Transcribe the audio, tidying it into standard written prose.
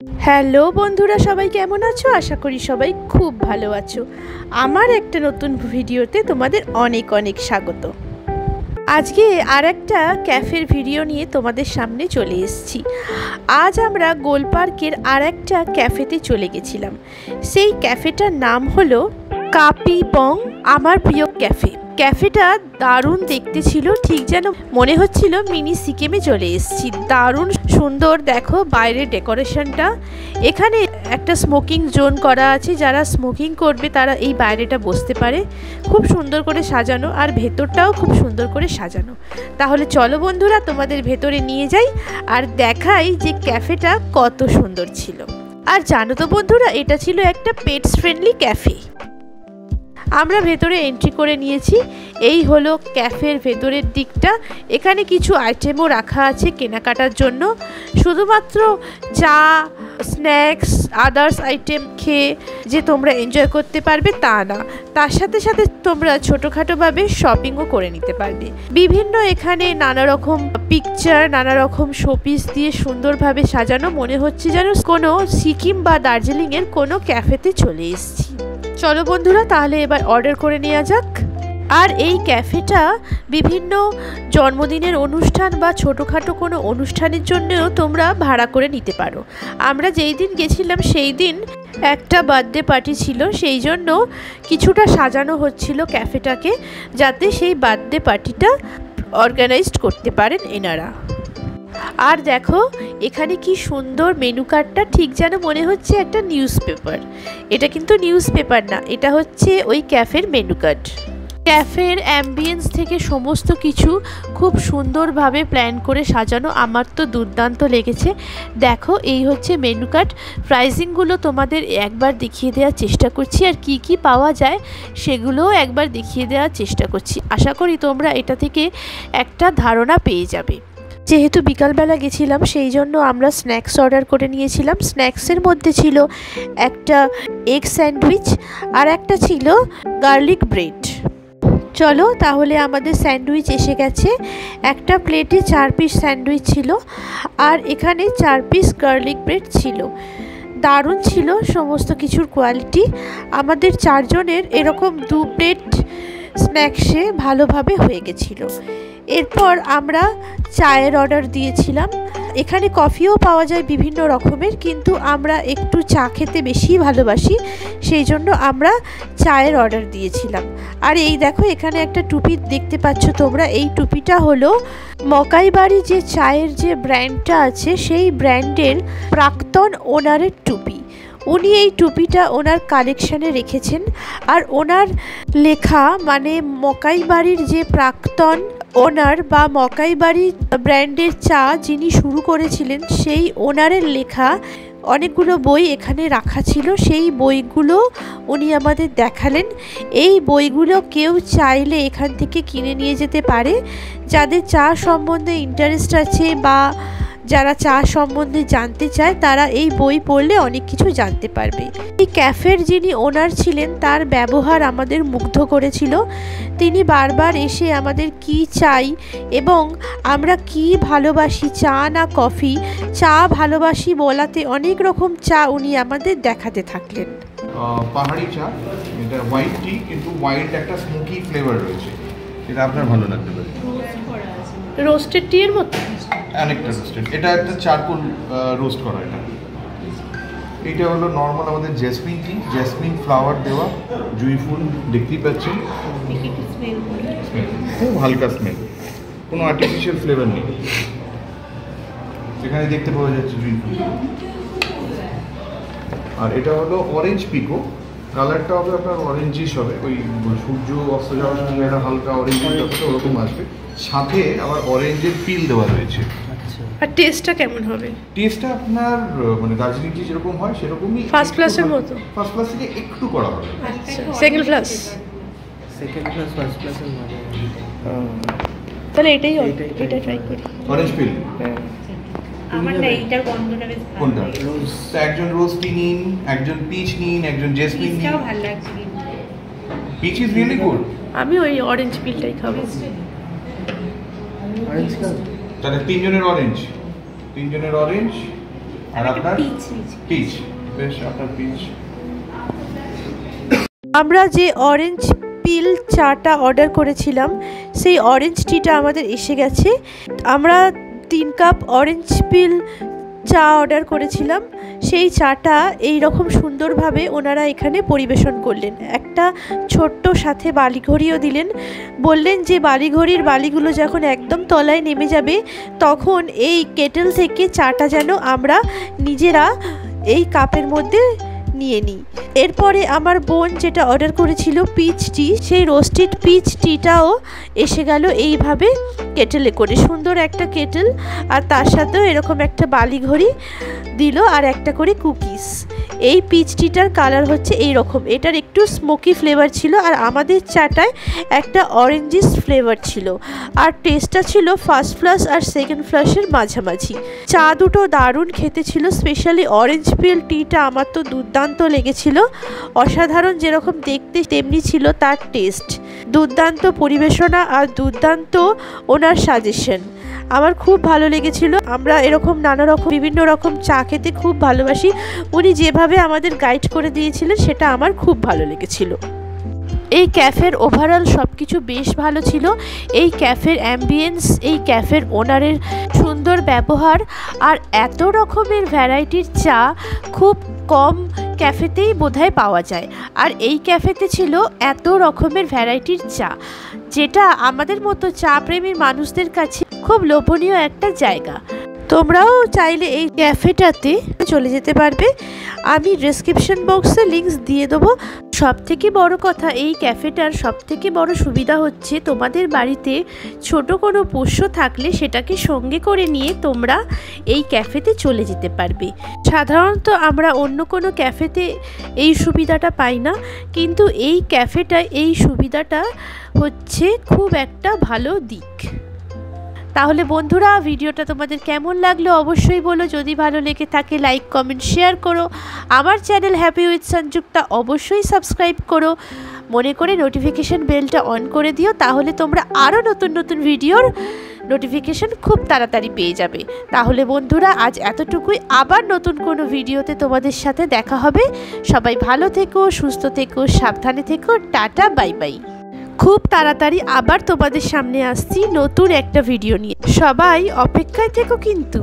Hello বন্ধুরা, সবাই কেমন আছো? আশা করি সবাই খুব ভালো আছো। আমার একটা নতুন ভিডিওতে তোমাদের অনেক অনেক স্বাগত। আজকে আর একটা ক্যাফের ভিডিও নিয়ে তোমাদের সামনে চলে এসেছি। আজ আমরা গোলপার্কের আর একটা ক্যাফেতে চলে গেছিলাম। সেই ক্যাফেটার নাম হলো কাপি বং আমার প্রিয় ক্যাফে। ক্যাফেটা দারুণ দেখতে ছিল, ঠিক যেন মনে হচ্ছিল মিনি সিকিমে চলে এসেছি। দারুণ সুন্দর, দেখো বাইরের ডেকোরেশনটা। এখানে একটা স্মোকিং জোন করা আছে, যারা স্মোকিং করবে তারা এই বাইরেটা বসতে পারে। খুব সুন্দর করে সাজানো, আর ভেতরটাও খুব সুন্দর করে সাজানো। তাহলে চলো বন্ধুরা, তোমাদের ভেতরে নিয়ে যাই আর দেখাই যে ক্যাফেটা কত সুন্দর ছিল। আর জানো তো বন্ধুরা, এটা ছিল একটা পেটস ফ্রেন্ডলি ক্যাফে। আমরা ভেতরে এন্ট্রি করে নিয়েছি। এই হলো ক্যাফের ভেতরের দিকটা। এখানে কিছু আইটেমও রাখা আছে কেনাকাটার জন্য। শুধুমাত্র চা, স্ন্যাক্স, আদার্স আইটেম খেয়ে যে তোমরা এনজয় করতে পারবে তা না, তার সাথে সাথে তোমরা ছোটোখাটোভাবে শপিংও করে নিতে পারবে। বিভিন্ন এখানে নানা রকম পিকচার, নানা রকম শোপিস দিয়ে সুন্দরভাবে সাজানো। মনে হচ্ছে যেন কোনো সিকিম বা দার্জিলিংয়ের কোনো ক্যাফেতে চলে এসেছি। চলো বন্ধুরা, তাহলে এবার অর্ডার করে নেওয়া যাক। আর এই ক্যাফেটা বিভিন্ন জন্মদিনের অনুষ্ঠান বা ছোটোখাটো কোনো অনুষ্ঠানের জন্যও তোমরা ভাড়া করে নিতে পারো। আমরা যেই দিন গেছিলাম সেই দিন একটা বার্থডে পার্টি ছিল, সেই জন্য কিছুটা সাজানো হচ্ছিল ক্যাফেটাকে, যাতে সেই বার্থডে পার্টিটা অর্গানাইজড করতে পারেন এনারা। আর দেখো এখানে কি সুন্দর মেনু কার্ডটা, ঠিক যেন মনে হচ্ছে একটা নিউজ পেপার। এটা কিন্তু নিউজ পেপার না, এটা হচ্ছে ওই ক্যাফের মেনু কার্ড। ক্যাফের অ্যাম্বিয়েন্স থেকে সমস্ত কিছু খুব সুন্দরভাবে প্ল্যান করে সাজানো। আমার তো দুর্দান্ত লেগেছে। দেখো এই হচ্ছে মেনু কার্ড। প্রাইসিংগুলো তোমাদের একবার দেখিয়ে দেওয়ার চেষ্টা করছি, আর কি কি পাওয়া যায় সেগুলোও একবার দেখিয়ে দেওয়ার চেষ্টা করছি। আশা করি তোমরা এটা থেকে একটা ধারণা পেয়ে যাবে। যেহেতু বিকালবেলা গেছিলাম, সেই জন্য আমরা স্ন্যাক্স অর্ডার করে নিয়েছিলাম। স্ন্যাক্সের মধ্যে ছিল একটা এগ স্যান্ডউইচ আর একটা ছিল গার্লিক ব্রেড। চলো তাহলে আমাদের স্যান্ডউইচ এসে গেছে। একটা প্লেটে 4 পিস স্যান্ডউইচ ছিল, আর এখানে 4 পিস গার্লিক ব্রেড ছিল। দারুণ ছিল সমস্ত কিছুর কোয়ালিটি। আমাদের 4 জনের এরকম 2 প্লেট স্ন্যাক্সে ভালোভাবে হয়ে গেছিলো। এরপর আমরা চায়ের অর্ডার দিয়েছিলাম। এখানে কফিও পাওয়া যায় বিভিন্ন রকমের, কিন্তু আমরা একটু চা খেতে বেশি ভালোবাসি, সেই জন্য আমরা চায়ের অর্ডার দিয়েছিলাম। আর এই দেখো এখানে একটা টুপি দেখতে পাচ্ছ তোমরা। এই টুপিটা হলো মকাইবাড়ি যে চায়ের যে ব্র্যান্ডটা আছে, সেই ব্র্যান্ডের প্রাক্তন ওনারের টুপি। উনি এই টুপিটা ওনার কালেকশানে রেখেছেন। আর ওনার লেখা, মানে মকাইবাড়ির যে প্রাক্তন ওনার বা মকাইবাড়ি ব্র্যান্ডের চা যিনি শুরু করেছিলেন, সেই ওনারের লেখা অনেকগুলো বই এখানে রাখা ছিল। সেই বইগুলো উনি আমাদের দেখালেন। এই বইগুলো কেউ চাইলে এখান থেকে কিনে নিয়ে যেতে পারে। যাদের চা সম্বন্ধে ইন্টারেস্ট আছে বা যারা চা সম্বন্ধে জানতে চায়, তারা এই বই পড়লে অনেক কিছু জানতে পারবে। এই ক্যাফের যিনি ওনার ছিলেন, তার ব্যবহার আমাদের মুগ্ধ করেছিল। তিনি বারবার এসে আমাদের কি চাই এবং আমরা কি ভালোবাসি, চা না কফি, চা ভালোবাসি বলাতে অনেক রকম চা উনি আমাদের দেখাতে থাকলেন। পাহাড়ি চা, এটা হোয়াইট টি, কিন্তু হোয়াইট একটা স্মোকি ফ্লেভার রয়েছে, এটা আপনার ভালো লাগতে পারে। রোস্টেড টি এর মতো অনেকটা রোস্টেড, এটা একটা চারকোল রোস্ট করা। এটা হলো নর্মাল আমাদের জেসমিন টি, জেসমিন ফ্লাওয়ার দেওয়া, জুঁই ফুল দেখতেই পাচ্ছেন। খুব হালকা স্মেল, কোনো আর্টিফিশিয়াল ফ্লেভার নেই। এখানে দেখতে পাওয়া যাচ্ছে জুঁই ফুল। আর এটা হলো অরেঞ্জ পিকো, কালারটা হবে আপনার অরেঞ্জিশ হবে, ওই সূর্য অস্ত যাওয়ার সময় একটা হালকা অরেঞ্জ ওরকম আসবে। সাথে আবার অরেঞ্জের পিল দেওয়া রয়েছে। আর টেস্টটা কেমন হবে? টেস্টটা আপনার মানে দার্জিলিং টি যেরকম হয় সেরকমই, ফার্স্ট ক্লাসের মতো। ফার্স্ট ক্লাস থেকে একটু করা হবে। আচ্ছা, সেকেন্ড ক্লাস ফার্স্ট ক্লাসের মতো। তাহলে এটা ট্রাই করি। অরেঞ্জ পিল আমার না এইটার গন্ধটা বেশ ভালো। কোনটা? তো একজন রোজ টি নিন, একজন পিচ নিন, একজন জেসমিন নিন। পিচটাও ভালো লাগছে কিন্তু। Pitch is really good. আমি ওই অরেঞ্জ পিলটাই খাবো। অরেঞ্জ খাবো? তাহলে 3 জনের অরেঞ্জ, 3 জনের অরেঞ্জ, আর আপনার পিচ পিচ, বেশ আপনার পিচ। আমরা যে অরেঞ্জ পিল চাটা অর্ডার করেছিলাম সেই অরেঞ্জ টিটা আমাদের এসে গেছে। আমরা 3 কাপ অরেঞ্জ পিল চা অর্ডার করেছিলাম। সেই চাটা এই রকম সুন্দরভাবে ওনারা এখানে পরিবেশন করলেন। একটা ছোট্ট সাথে বালিঘড়িও দিলেন। বললেন যে বালিঘড়ির বালিগুলো যখন একদম তলায় নেমে যাবে তখন এই কেটেল থেকে চাটা যেন আমরা নিজেরা এই কাপের মধ্যে নিয়ে নিই। এরপরে আমার বোন যেটা অর্ডার করেছিল পিচ টি, সেই রোস্টেড পিচ টিটাও এসে গেল এইভাবে কেটেলে করে। সুন্দর একটা কেটেল, আর তার সাথেও এরকম একটা বালিঘড়ি দিল আর একটা করে কুকিজ। এই পিচ টিটার কালার হচ্ছে এই রকম। এটার একটু স্মোকি ফ্লেভার ছিল, আর আমাদের চাটায় একটা অরেঞ্জিস ফ্লেভার ছিল। আর টেস্টটা ছিল ফার্স্ট ফ্লাশ আর সেকেন্ড ফ্লাশের মাঝামাঝি। চা দুটো দারুণ খেতে ছিল। স্পেশালি অরেঞ্জ পিল টিটা আমার তো দুর্দান্ত লেগেছিল। অসাধারণ, যেরকম দেখতে তেমনি ছিল তার টেস্ট। দুর্দান্ত পরিবেশনা আর দুর্দান্ত ওনার সাজেশন, আমার খুব ভালো লেগেছিল। আমরা এরকম নানা রকম বিভিন্ন রকম চা খেতে খুব ভালোবাসি। উনি যেভাবে আমাদের গাইড করে দিয়েছিলেন সেটা আমার খুব ভালো লেগেছিল। এই ক্যাফের ওভারঅল সব কিছু বেশ ভালো ছিল। এই ক্যাফের অ্যাম্বিয়েন্স, এই ক্যাফের ওনারের সুন্দর ব্যবহার, আর এত রকমের ভ্যারাইটির চা খুব কম ক্যাফেতেই বোধহয় পাওয়া যায়। আর এই ক্যাফেতে ছিল এত রকমের ভ্যারাইটির চা, যেটা আমাদের মতো চা প্রেমীর মানুষদের কাছে খুব লোভনীয় একটা জায়গা। তোমরাও চাইলে এই ক্যাফেটাতে চলে যেতে পারবে। আমি ডেসক্রিপশন বক্সে লিঙ্কস দিয়ে দেবো। সবথেকে বড় কথা, এই ক্যাফেটার সবথেকে বড় সুবিধা হচ্ছে তোমাদের বাড়িতে ছোট কোনো পোষ্য থাকলে সেটাকে সঙ্গে করে নিয়ে তোমরা এই ক্যাফেতে চলে যেতে পারবে। সাধারণত আমরা অন্য কোনো ক্যাফেতে এই সুবিধাটা পাই না, কিন্তু এই ক্যাফেটায় এই সুবিধাটা হচ্ছে খুব একটা ভালো দিক। তাহলে বন্ধুরা, ভিডিওটা তোমাদের কেমন লাগলো অবশ্যই বলো। যদি ভালো লেগে থাকে লাইক কমেন্ট শেয়ার করো। আমার চ্যানেল হ্যাপি উইথ সঞ্জুক্তা অবশ্যই সাবস্ক্রাইব করো। মনে করে নোটিফিকেশন বেলটা অন করে দিও, তাহলে তোমরা আরও নতুন নতুন ভিডিওর নোটিফিকেশন খুব তাড়াতাড়ি পেয়ে যাবে। তাহলে বন্ধুরা, আজ এতটুকুই। আবার নতুন কোনো ভিডিওতে তোমাদের সাথে দেখা হবে। সবাই ভালো থেকো, সুস্থ থেকো, সাবধানে থেকো। Tata, bye bye. খুব তাড়াতাড়ি আবার তোমাদের সামনে আসছি নতুন একটা ভিডিও নিয়ে। সবাই অপেক্ষায় থেকো কিন্তু।